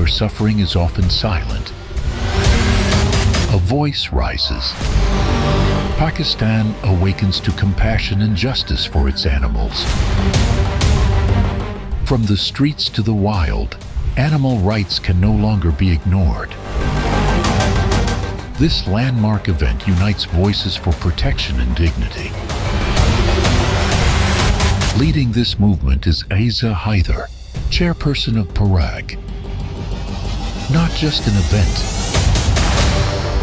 where suffering is often silent, a voice rises. Pakistan awakens to compassion and justice for its animals. From the streets to the wild, animal rights can no longer be ignored. This landmark event unites voices for protection and dignity. Leading this movement is Aiza Haider, chairperson of Parag. Not just an event,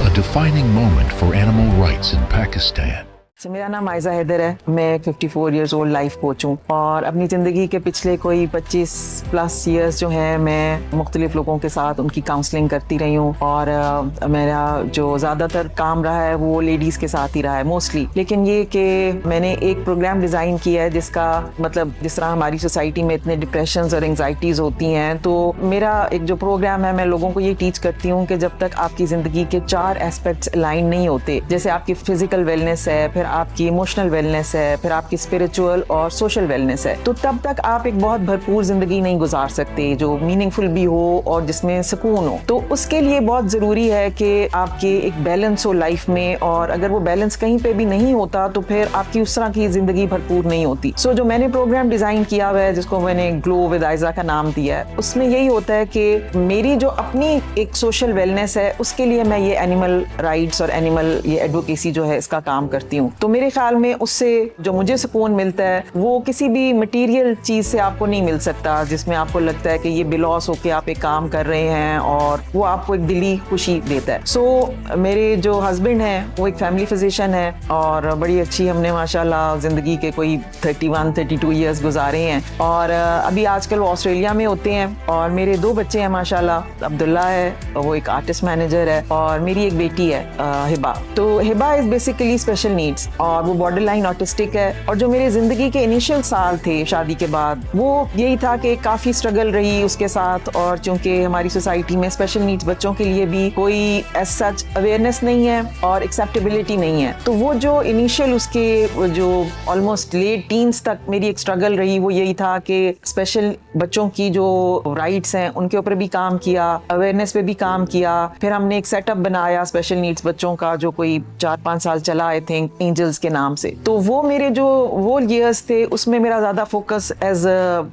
a defining moment for animal rights in Pakistan. मेरा नाम आयज़ा हैदर है। मैं 54 years old life coach हूँ और अपनी ज़िंदगी के पिछले कोई 25 प्लस इयर्स जो है मैं मुख्तलिफ लोगों के साथ उनकी काउंसलिंग करती रही हूँ और मेरा जो ज़्यादातर काम रहा है वो लेडीज़ के साथ ही रहा है मोस्टली। लेकिन ये कि मैंने एक प्रोग्राम डिज़ाइन किया है जिसका मतलब जिस तरह हमारी सोसाइटी में इतने डिप्रेशंस और एंग्जाइटीज़ होती हैं, तो मेरा एक जो प्रोग्राम है मैं लोगों को ये टीच करती हूँ कि जब तक आपकी ज़िंदगी के 4 एस्पेक्ट्स अलाइन नहीं होते, जैसे आपकी फिजिकल वेलनेस है, फिर आपकी इमोशनल वेलनेस है, फिर आपकी स्पिरिचुअल और सोशल वेलनेस है, तो तब तक आप एक बहुत भरपूर जिंदगी नहीं गुजार सकते जो मीनिंगफुल भी हो और जिसमें सुकून हो। तो उसके लिए बहुत ज़रूरी है कि आपके एक बैलेंस हो लाइफ में, और अगर वो बैलेंस कहीं पे भी नहीं होता तो फिर आपकी उस तरह की ज़िंदगी भरपूर नहीं होती। सो जो मैंने प्रोग्राम डिज़ाइन किया हुआ है जिसको मैंने ग्लो विद आयज़ा का नाम दिया है, उसमें यही होता है कि मेरी जो अपनी एक सोशल वेलनेस है उसके लिए मैं ये एनिमल राइट्स और एनिमल ये एडवोकेसी जो है इसका काम करती हूँ। तो मेरे ख्याल में उससे जो मुझे सुकून मिलता है वो किसी भी मटेरियल चीज से आपको नहीं मिल सकता, जिसमें आपको लगता है कि ये बेलॉस होके आप एक काम कर रहे हैं और वो आपको एक दिली खुशी देता है। सो मेरे जो हस्बैंड हैं वो एक फैमिली फिजिशियन है और बड़ी अच्छी हमने माशाल्लाह जिंदगी के कोई 31-32 ईयर्स गुजारे हैं और अभी आजकल वो ऑस्ट्रेलिया में होते हैं और मेरे 2 बच्चे हैं माशाल्लाह। अब्दुल्ला है, वो एक आर्टिस्ट मैनेजर है, और मेरी एक बेटी है हिबा। तो Hiba is basically special needs और वो बॉर्डर लाइन ऑटिस्टिक है। और जो मेरे जिंदगी के इनिशियल साल थे शादी के बाद वो यही था कि काफी स्ट्रगल रही उसके साथ, और चूंकि हमारी सोसाइटी में स्पेशल नीड्स बच्चों के लिए भी कोई एज सच अवेयरनेस नहीं है और एक्सेप्टेबिलिटी नहीं है, तो वो जो इनिशियल उसके जो ऑलमोस्ट लेट टीन्स तक मेरी एक स्ट्रगल रही वो यही था कि स्पेशल बच्चों की जो राइट्स हैं उनके ऊपर भी काम किया, अवेयरनेस पे भी काम किया। फिर हमने एक सेटअप बनाया स्पेशल नीड्स बच्चों का जो कोई 4-5 साल चला आई थिंक, एंजल्स के नाम से। तो वो मेरे जो वो ईयर्स थे उसमें मेरा ज्यादा focus as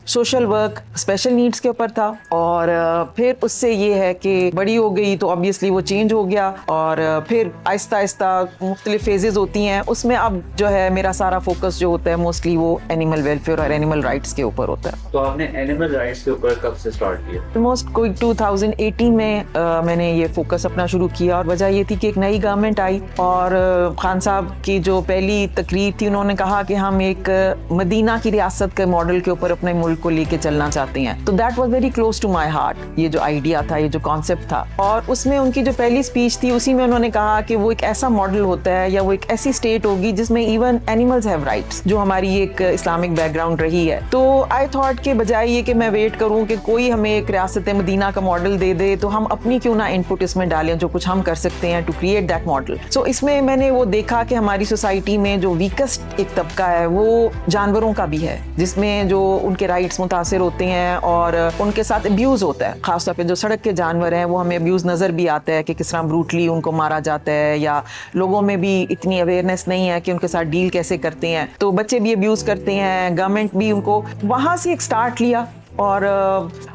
social work special needs के ऊपर था, और फिर उससे ये है कि बड़ी हो गई तो ऑब्वियसली वो चेंज हो गया, और फिर आहिस्ता आहिस्ता मुख्तलिफ फेजेस होती हैं, उसमें अब जो है मेरा सारा फोकस जो होता है मोस्टली वो एनिमल वेलफेयर और एनिमल राइट्स के ऊपर होता है। तो आपने एनिमल राइट्स के ऊपर कब से स्टार्ट किया? ऑलमोस्ट कोई 2018 में मैंने ये फोकस अपना शुरू किया, और वजह ये थी कि एक नई गवर्नमेंट आई और खान साहब की जो पहली तकरीर थी उन्होंने कहा कि हम एक मदीना की रियासत के मॉडल के ऊपर अपने मुल्क को लेके चलना चाहते हैं। तो that was very close to my heart, ये जो आइडिया था, ये जो कॉन्सेप्ट था। और उसमें उनकी जो पहली स्पीच थी उसी में उन्होंने कहा कि वो एक ऐसा मॉडल होता है या वो एक ऐसी स्टेट होगी जिसमें इवन एनिमल्स हैव राइट्स, जो हमारी एक इस्लामिक बैकग्राउंड रही है। तो आई थॉट के बजाय ये कि मैं वेट करूं कि कोई हमें एक रियासत मदीना का मॉडल दे दे, तो हम अपनी क्यों ना इनपुट इसमें डालें जो कुछ हम कर सकते हैं टू क्रिएट दैट मॉडल। सो इसमें मैंने वो देखा कि हमारी सोसाइटी में जो वीकेस्ट एक तबका है वो जानवरों का भी है, जिसमें जो उनके राइट्स मुतासिर होते हैं और उनके साथ अब्यूज होता है। खासतौर पे जो सड़क के जानवर हैं वो हमें अब्यूज नजर भी आता है कि किस तरह ब्रूटली उनको मारा जाता है, या लोगों में भी इतनी अवेयरनेस नहीं है कि उनके साथ डील कैसे करते हैं। तो बच्चे भी अब्यूज करते हैं, गवर्नमेंट भी उनको, वहां से एक स्टार्ट लिया। और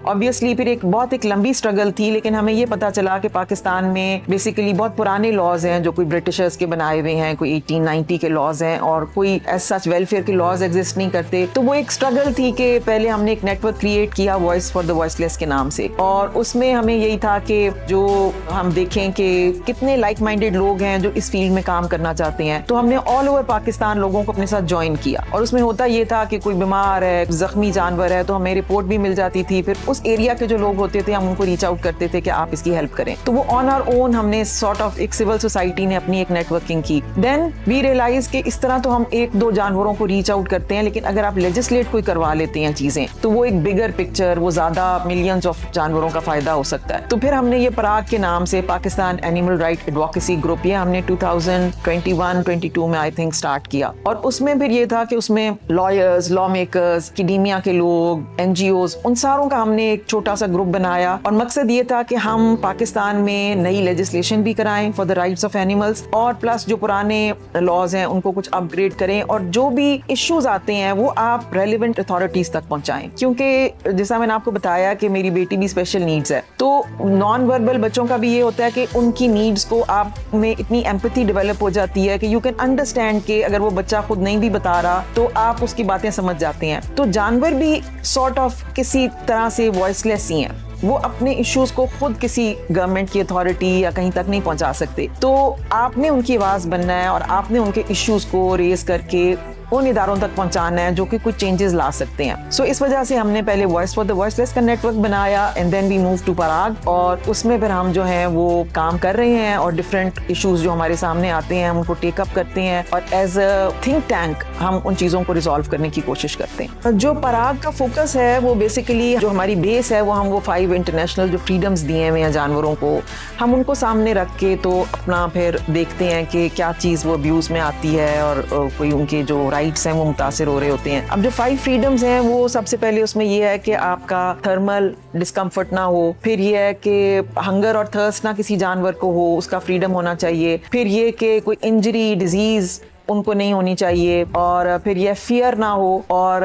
ऑब्वियसली फिर एक लंबी स्ट्रगल थी, लेकिन हमें ये पता चला कि पाकिस्तान में बेसिकली बहुत पुराने लॉज हैं जो कोई ब्रिटिशर्स के बनाए हुए हैं, कोई 1890 के लॉज हैं, और कोई एज सच वेलफेयर के लॉज एग्जिस्ट नहीं करते। तो वो एक स्ट्रगल थी कि पहले हमने एक नेटवर्क क्रिएट किया वॉइस फॉर द वॉइसलेस के नाम से, और उसमें हमें यही था कि जो हम देखें कि कितने लाइक माइंडेड लोग हैं जो इस फील्ड में काम करना चाहते हैं। तो हमने ऑल ओवर पाकिस्तान लोगों को अपने साथ ज्वाइन किया, और उसमें होता ये था कि कोई बीमार है, जख्मी जानवर है, तो हमें रिपोर्ट भी मिल जाती थी। फिर उस एरिया के जो लोग होते थे हम उनको रीच आउट करते थे कि आप इसकी हेल्प करें। तो वो ऑन आवर ओन हमने सॉर्ट ऑफ एक सिविल सोसाइटी ने अपनी एक नेटवर्किंग की। देन वी रियलाइज कि इस तरह तो हम 1-2 जानवरों को रीच आउट करते हैं, लेकिन अगर आप लेजिस्लेट कोई करवा लेते हैं चीजें तो वो एक बिगर पिक्चर, वो ज्यादा मिलियंस ऑफ जानवरों का फायदा हो सकता है। तो फिर हमने ये पराग के नाम से Pakistan animal right advocacy group, ये हमने 2021-22 में आई थिंक स्टार्ट किया। और उसमें फिर ये था कि उसमें लॉयर्स, लॉ मेकर्स, एकेडेमिया के लोग, NGO NGOs, उन सारों का हमने एक छोटा सा ग्रुप बनाया और मकसद ये था कि हम पाकिस्तान में नई लेजिस्लेशन भी कराएं for the rights of animals और प्लस जो पुराने लॉज हैं उनको कुछ अपग्रेड करें और जो भी इश्यूज आते हैं वो आप रेलिवेंट अथॉरिटीज तक पहुंचाएं, क्योंकि जैसा मैंने आपको बताया कि मेरी बेटी भी स्पेशल नीड्स है, तो नॉन वर्बल बच्चों का भी ये होता है कि उनकी नीड्स को आप में इतनी एम्पैथी डेवलप हो जाती है कि यू कैन अंडरस्टैंड कि अगर वो बच्चा खुद नहीं भी बता रहा तो आप उसकी बातें समझ जाते हैं। तो जानवर भी सॉर्ट ऑफ किसी तरह से वॉइसलेस ही हैं, वो अपने इश्यूज को खुद किसी गवर्नमेंट की अथॉरिटी या कहीं तक नहीं पहुंचा सकते, तो आपने उनकी आवाज बनना है और आपने उनके इश्यूज को रेज करके उन इदारों तक पहुंचाना है जो कि कुछ चेंजेस ला सकते हैं। सो इस वजह से हमने पहले वॉइस फॉर द वॉइसलेस का नेटवर्क बनाया and then we move to PARAG और उसमें फिर हम जो है वो काम कर रहे हैं और डिफरेंट इश्यूज जो हमारे सामने आते हैं हम उनको टेकअप करते हैं और एज अ थिंक टैंक हम उन चीज़ों को रिजॉल्व करने की कोशिश करते हैं। जो पराग का फोकस है वो बेसिकली जो हमारी बेस है वो 5 इंटरनेशनल जो फ्रीडम्स दिए हुए हैं जानवरों को, हम उनको सामने रख के तो अपना फिर देखते हैं कि क्या चीज़ वो अब्यूज़ में आती है और कोई उनके जो राइट्स हैं वो मुतासिर हो रहे होते हैं। अब जो 5 फ्रीडम्स हैं वो सबसे पहले उसमें ये है कि आपका थर्मल डिस्कम्फर्ट ना हो, फिर ये है कि हंगर और थर्स्ट ना किसी जानवर को हो, उसका फ्रीडम होना चाहिए, फिर ये कि कोई इंजरी डिजीज उनको नहीं होनी चाहिए और फिर ये फियर ना हो और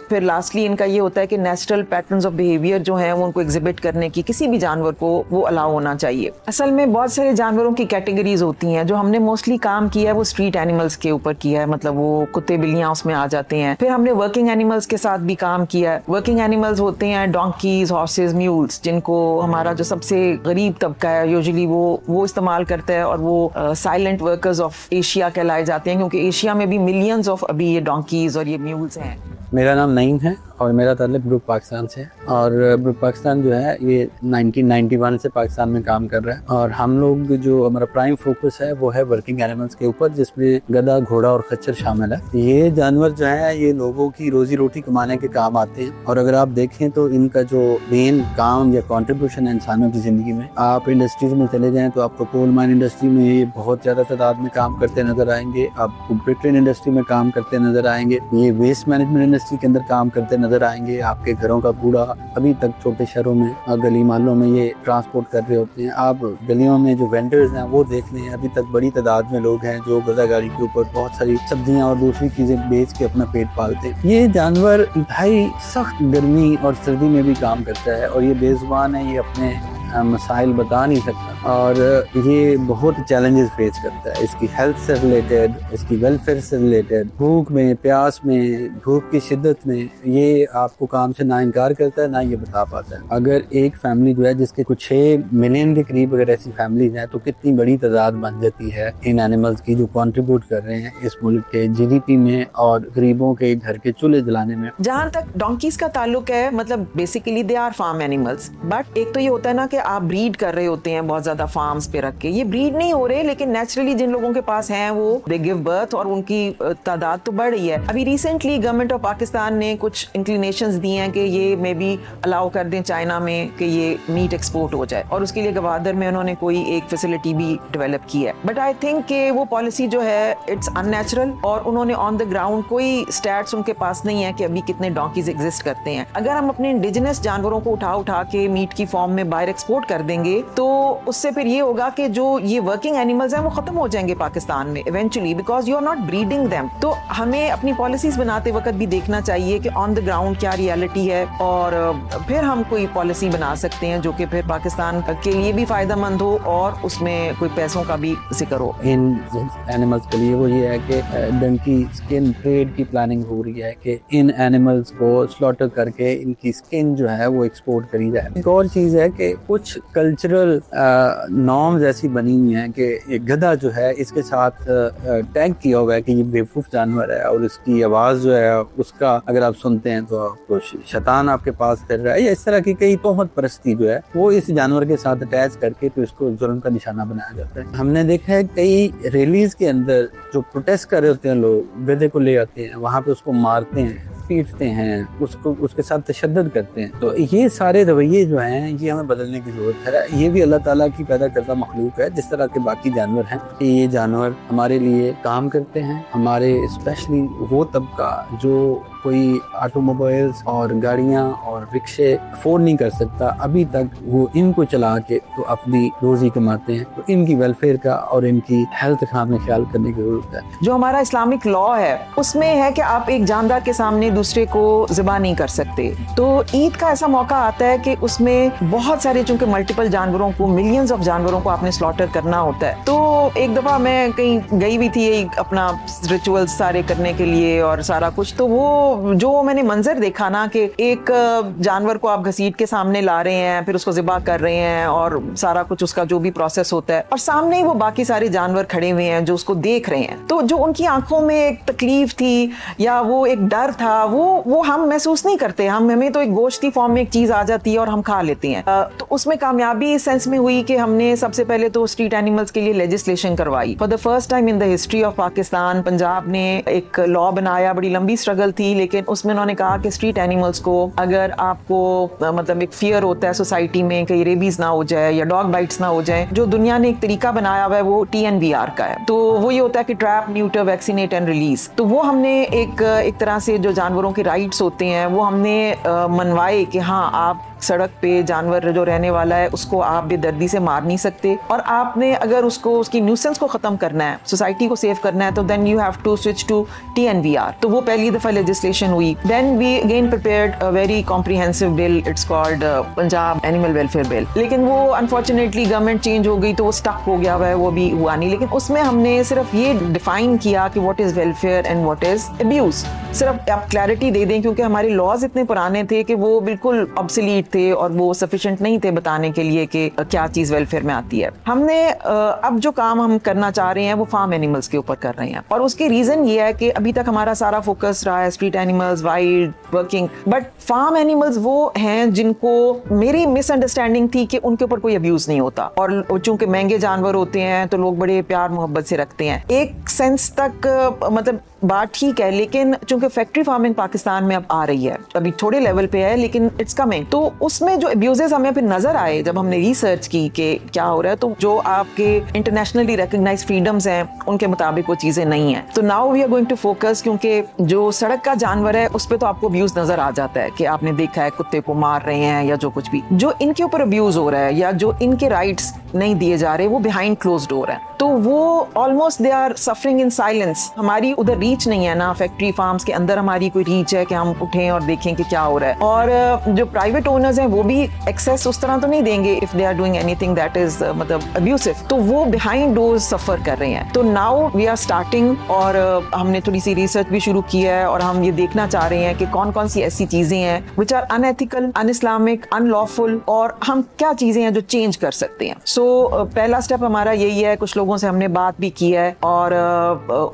फिर लास्टली इनका ये होता है कि नेचुरल पैटर्न्स ऑफ बिहेवियर जो है वो उनको एग्जिबिट करने की किसी भी जानवर को वो अलाउ होना चाहिए। असल में बहुत सारे जानवरों की कैटेगरीज होती हैं, जो हमने मोस्टली काम किया है वो स्ट्रीट एनिमल्स के ऊपर किया है, मतलब वो कुत्ते बिल्लियां उसमें आ जाते हैं। फिर हमने वर्किंग एनिमल्स के साथ भी काम किया है। वर्किंग एनिमल्स होते हैं डोंकीज, हॉर्सेज, म्यूल्स, जिनको हमारा जो सबसे गरीब तबका है यूजुअली वो इस्तेमाल करता है और वो साइलेंट वर्कर्स ऑफ एशिया कहलाए जाते हैं, क्योंकि एशिया में भी मिलियंस ऑफ अभी ये डोंकीज और ये म्यूल्स हैं। मेरा नाम नईम है और मेरा ताल्लुक ग्रुप पाकिस्तान से है और ग्रुप पाकिस्तान जो है ये 1991 से पाकिस्तान में काम कर रहा है और हम लोग जो हमारा प्राइम फोकस है वो है वर्किंग एनिमल्स के ऊपर, जिसमें गधा, घोड़ा और खच्चर शामिल है। ये जानवर जो है ये लोगों की रोजी रोटी कमाने के काम आते हैं और अगर आप देखें तो इनका जो मेन काम या कॉन्ट्रीब्यूशन है इंसानों की ज़िंदगी में, आप इंडस्ट्रीज में चले जाएँ तो आपको कोल माइन इंडस्ट्री में ये बहुत ज़्यादा तादाद में काम करते नजर आएंगे, आपको ब्रिकलेन इंडस्ट्री में काम करते नजर आएंगे, ये वेस्ट मैनेजमेंट इंडस्ट्री के अंदर काम करते नजर आएंगे, आपके घरों का कूड़ा अभी तक छोटे शहरों में और गली मोहल्लों में ये ट्रांसपोर्ट कर रहे होते हैं। आप गलियों में जो वेंडर्स हैं वो देख लें, अभी तक बड़ी तादाद में लोग हैं जो गधा गाड़ी के ऊपर बहुत सारी सब्जियां और दूसरी चीजें बेच के अपना पेट पालते हैं। ये जानवर इंतहाई सख्त गर्मी और सर्दी में भी काम करता है और ये बेजुबान है, ये अपने मसाइल बता नहीं सकता और ये बहुत चैलेंजेस फेस करता है, इसकी हेल्थ से रिलेटेड, इसकी वेलफेयर से रिलेटेड, भूख में, प्यास में, धूप की शिद्दत में, ये आपको काम से ना इनकार करता है ना ये बता पाता है। अगर एक फैमिली जो है जिसके कुछ 6 मिलियन के करीब अगर ऐसी फैमिलीज हैं तो कितनी बड़ी तादाद बन जाती है इन एनिमल्स की जो कॉन्ट्रीब्यूट कर रहे हैं इस मुल्क के GDP में और गरीबों के घर के चूल्हे जलाने में। जहाँ तक डोंकीज का ताल्लुक है, मतलब basically they are farm animals, but एक तो ये होता है ना कि आप ब्रीड कर रहे होते हैं बहुत ज्यादा फार्म्स पे रख के, ये ब्रीड नहीं हो रहे लेकिन नेचुरली जिन लोगों के पास हैं वो दे गिव बर्थ और उनकी तादाद तो बढ़ रही है। अभी रिसेंटली गवर्नमेंट ऑफ पाकिस्तान ने कुछ इंक्लिनेशंस दी हैं कि ये मे बी अलाउ कर दें चाइना में कि ये मीट एक्सपोर्ट हो जाए और उसके लिए गवादर में उन्होंने कोई एक फैसिलिटी भी डेवलप की है, बट आई थिंक कि वो पॉलिसी जो है इट्स अननेचुरल और उन्होंने ऑन द ग्राउंड कोई स्टैट्स उनके पास नहीं है कि अभी कितने डोंकीज एग्जिस्ट करते हैं। अगर हम अपने इंडिजिनस जानवरों को उठा के मीट की फॉर्म में बाहर एक्सपोर्ट कर देंगे तो उससे फिर ये होगा कि जो ये वर्किंग एनिमल्स हैं वो खत्म हो जाएंगे पाकिस्तान में eventually, because you are not breeding them. तो हमें अपनी पॉलिसीज बनाते वक्त भी देखना चाहिए कि ऑन द ग्राउंड क्या रियलिटी है और फिर हम कोई पॉलिसी बना सकते हैं जो कि फिर पाकिस्तान के लिए भी फायदेमंद हो और उसमें कोई पैसों का भी जिक्र हो। इन एनिमल्स के लिए वो ये है कि डंकी स्किन ट्रेड की प्लानिंग हो रही है कि इन एनिमल्स को स्लॉटर करके इनकी स्किन जो है वो एक्सपोर्ट करी जाए। एक और चीज़ है कि कुछ कल्चरल नॉर्म्स ऐसी बनी हुई हैं कि एक गधा जो है इसके साथ टैग किया हुआ है कि ये बेवकूफ़ जानवर है और इसकी आवाज़ जो है उसका अगर आप सुनते हैं तो आपको शैतान आपके पास फिर रहा है, या इस तरह की कई तोहमत परस्ती जो है वो इस जानवर के साथ अटैच करके तो इसको जुल्म का निशाना बनाया जाता है। हमने देखा है कई रैलीज के अंदर जो प्रोटेस्ट कर रहे होते हैं लोग गधे को ले आते हैं, वहाँ पे उसको मारते हैं पीटते हैं, उसको उसके साथ तशद्दुद करते हैं। तो ये सारे रवैये जो हैं ये हमें बदलने की जरूरत है। ये भी अल्लाह ताला की पैदा करता मखलूक है, जिस तरह के बाकी जानवर हैं। ये जानवर हमारे लिए काम करते हैं। हमारे स्पेशली वो तबका जो कोई ऑटोमोबाइल्स और गाड़ियां और रिक्शे अफोर्ड नहीं कर सकता, अभी तक वो इनको चला के तो अपनी रोजी कमाते हैं। तो इनकी वेलफेयर का और इनकी हेल्थ का हमें ख्याल करने की जरूरत है। जो हमारा इस्लामिक लॉ है उसमें है कि आप एक जानदार के सामने दूसरे को ज़िबा नहीं कर सकते। तो ईद का ऐसा मौका आता है कि उसमें बहुत सारे, चूंकि मल्टीपल जानवरों को, मिलियंस ऑफ जानवरों को आपने स्लॉटर करना होता है। तो एक दफा मैं कहीं गई भी थी अपना रिचुअल्स सारे करने के लिए और सारा कुछ, तो वो जो मैंने मंजर देखा ना कि एक जानवर को आप घसीट के सामने ला रहे हैं, फिर उसको ज़िबा कर रहे हैं और सारा कुछ उसका जो भी प्रोसेस होता है, और सामने ही वो बाकी सारे जानवर खड़े हुए हैं जो उसको देख रहे हैं। तो जो उनकी आंखों में एक तकलीफ थी या वो एक डर था, वो हम महसूस नहीं करते। हमें तो एक गोश्त की फॉर्म में एक चीज आ जाती है और हम खा लेते हैं। तो उसमें कामयाबी इस सेंस में हुई कि हमने सबसे पहले तो स्ट्रीट एनिमल्स के लिए लेजिस्लेशन करवाई। For the first time in the history of Pakistan Punjab ने एक लॉ बनाया। बड़ी लंबी स्ट्रगल थी, लेकिन उसमें उन्होंने कहा कि स्ट्रीट एनिमल्स को, अगर आपको मतलब एक फियर होता है सोसाइटी में कि रेबीज ना हो जाए या डॉग बाइट्स ना हो जाए, जो दुनिया ने एक तरीका बनाया हुआ है वो TNVR का है। तो वो ये होता है कि trap, neuter, vaccinate and release. तो वो हमने एक तरह से जो जानवरों के राइट्स होते हैं वो हमने मनवाए कि हाँ, आप सड़क पे जानवर जो रहने वाला है उसको आप बेदर्दी से मार नहीं सकते, और आपने अगर उसको, उसकी न्यूसेंस को खत्म करना है, सोसाइटी को सेव करना है, तो then you have to switch to TNVR। तो वो पहली दफा लेजिस्लेशन हुई। Then we again prepared a very comprehensive bill, it's called Punjab animal welfare bill. लेकिन वो अनफॉर्चुनेटली गवर्नमेंट चेंज हो गई तो वो स्टक हो गया हुआ है, वो भी हुआ नहीं। लेकिन उसमें हमने सिर्फ ये डिफाइन किया कि what is welfare and what is abuse. सिर्फ आप क्लैरिटी दे दें, क्योंकि हमारे लॉज इतने पुराने थे कि वो बिल्कुल ऑब्सोलीट थे और वो सफिशिएंट नहीं थे बताने के लिए कि क्या चीज वेलफेयर में आती है। हमने अब जो काम हम करना चाह रहे हैं वो फार्म एनिमल्स के ऊपर कर रहे हैं, और उसकी रीजन ये है कि अभी तक हमारा सारा फोकस रहा है street animals, wild, working, but farm animals वो हैं जिनको, मेरी मिसअंडरस्टैंडिंग थी कि उनके ऊपर कोई अब्यूज नहीं होता, और चूंकि महंगे जानवर होते हैं तो लोग बड़े प्यार मोहब्बत से रखते हैं। एक सेंस तक मतलब बात ठीक है, लेकिन चूंकि फैक्ट्री फार्मिंग पाकिस्तान में अब आ रही है, अभी थोड़े लेवल पे है लेकिन इट्स कमिंग, तो उसमें जो अब्यूजेस हमें फिर नजर आए जब हमने रिसर्च की कि क्या हो रहा है, तो जो आपके इंटरनेशनली रिकॉग्नाइज्ड फ्रीडम्स हैं उनके मुताबिक वो चीजें नहीं है। तो now we are going to focus, क्योंकि जो सड़क का जानवर है उस पर तो आपको अब्यूज नजर आ जाता है कि आपने देखा है कुत्ते को मार रहे हैं या जो कुछ भी, जो इनके ऊपर अब्यूज हो रहा है या जो इनके राइट्स नहीं दिए जा रहे वो बिहाइंड क्लोज्ड डोर है। तो वो almost they are suffering in silence. हमारी उधर रीच नहीं है ना, फैक्ट्री फार्म्स के अंदर हमारी कोई रीच है कि हम उठें और देखें कि क्या हो रहा है। और जो प्राइवेट ओनर्स हैं वो भी एक्सेस उस तरह तो नहीं देंगे if they are doing anything that is मतलब अब्यूसिव, तो वो बिहाइंड डोर्स सफर कर रहे हैं। तो नाउ वी आर स्टार्टिंग, और हमने थोड़ी सी रिसर्च भी शुरू की है, और हम ये देखना चाह रहे हैं कि कौन कौन सी ऐसी चीजें हैं विच आर अनएथिकल, अनइस्लामिक, अनलॉफुल, और हम क्या चीजें हैं जो चेंज कर सकते हैं। सो पहला स्टेप हमारा यही है, कुछ लोगों से हमने बात भी की है, और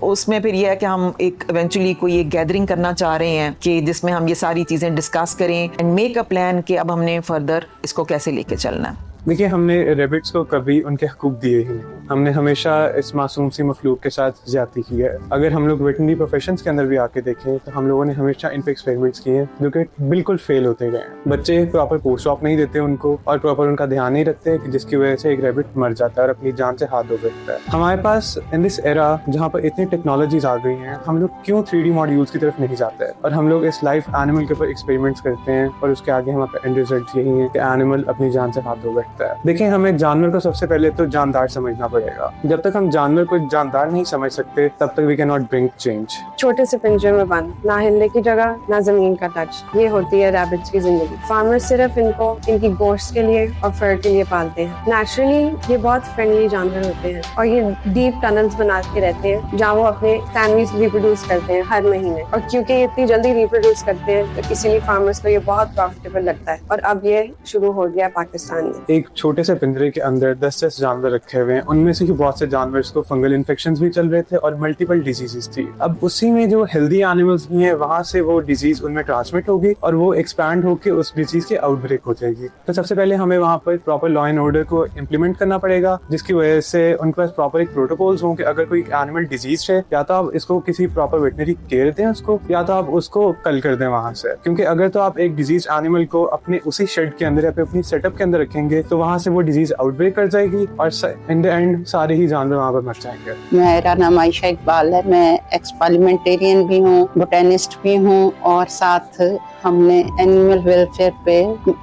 उसमें फिर यह है कि हम एक इवेंचुअली कोई एक गैदरिंग करना चाह रहे हैं कि जिसमें हम ये सारी चीजें डिस्कस करें एंड मेक अ प्लान कि अब हमने फर्दर इसको कैसे लेके चलना है। देखिए, हमने रेबिट्स को कभी उनके हकूक दिए ही नहीं। हमने हमेशा इस मासूम सी मखलूक के साथ ज्यादती की है। अगर हम लोग वेटरनरी प्रोफेशंस के अंदर भी आके देखें तो हम लोगों ने हमेशा इन पे एक्सपेरिमेंट्स किए हैं जो कि बिल्कुल फेल होते गए हैं। बच्चे प्रॉपर पोस्ट ऑप नहीं देते उनको, और प्रॉपर उनका ध्यान नहीं रखते, जिसकी वजह से एक रेबिट मर जाता है और अपनी जान से हाथ धो बैठता है। हमारे पास इन दिस एरा जहाँ पर इतनी टेक्नोलॉजीज आ गई हैं, हम लोग क्यों 3D मॉड्यूल्स की तरफ नहीं जाते हैं, और हम लोग इस लाइफ एनिमल के ऊपर एक्सपेरिमेंट्स करते हैं, और उसके आगे हमारे एंड रिजल्ट यही है कि एनिमल अपनी जान से हाथ धो बैठता है। देखिए, हमें जानवर को सबसे पहले तो जानदार समझना पड़ेगा। जब तक हम जानवर को जानदार नहीं समझ सकते तब तक we can not bring change. छोटे से पिंजरे में बंद, ना हिलने की जगह, ना जमीन का टच, ये होती है रैबिट्स की जिंदगी। फार्मर्स सिर्फ इनको इनकी गोश्त के लिए और फर के लिए पालते हैं। नेचुरली ये बहुत फ्रेंडली जानवर होते हैं, और ये डीप टनल्स बना के रहते हैं जहाँ वो अपने फैमिलीज रिप्रोड्यूस करते हैं हर महीने। और क्योंकि ये इतनी जल्दी रिप्रोड्यूस करते हैं तो इसीलिए फार्मर्स को ये बहुत प्रॉफिटेबल लगता है, और अब ये शुरू हो गया पाकिस्तान में। एक छोटे से पिंजरे के अंदर 10-10 जानवर रखे हुए हैं, उनमें उनमें से ही बहुत से जानवर्स को फंगल इन्फेक्शंस भी चल रहे थे और मल्टीपल डिजीजेस थी। अब उसी में जो हेल्दी एनिमल्स भी हैं वहां से वो डिजीज उनमें ट्रांसमिट होगी और वो एक्सपैंड होकर उस डिजीज के आउटब्रेक हो जाएगी। तो सबसे पहले हमें वहाँ पर प्रॉपर लॉ एंड ऑर्डर को इम्प्लीमेंट करना पड़ेगा, जिसकी वजह से उनके पास प्रॉपर एक प्रोटोकॉल्स हों कि अगर कोई एनिमल डिजीज है या तो आप इसको किसी प्रॉपर वेटनरी केयर दें उसको, या तो आप उसको कल कर दें वहां से। क्योंकि अगर तो आप एक डिजीज एनिमल को अपने उसी शेड के अंदर या फिर अपनी सेटअप के अंदर रखेंगे तो वहां से वो डिजीज आउटब्रेक कर जाएगी और इन द एंड सारे ही जानवर वहां पर मर जाएंगे। मेरा नाम आयशा इकबाल है। मैं एक्स पार्लियामेंटेरियन भी हूँ, बोटेनिस्ट भी हूँ और साथ हमने एनिमल वेलफेयर पे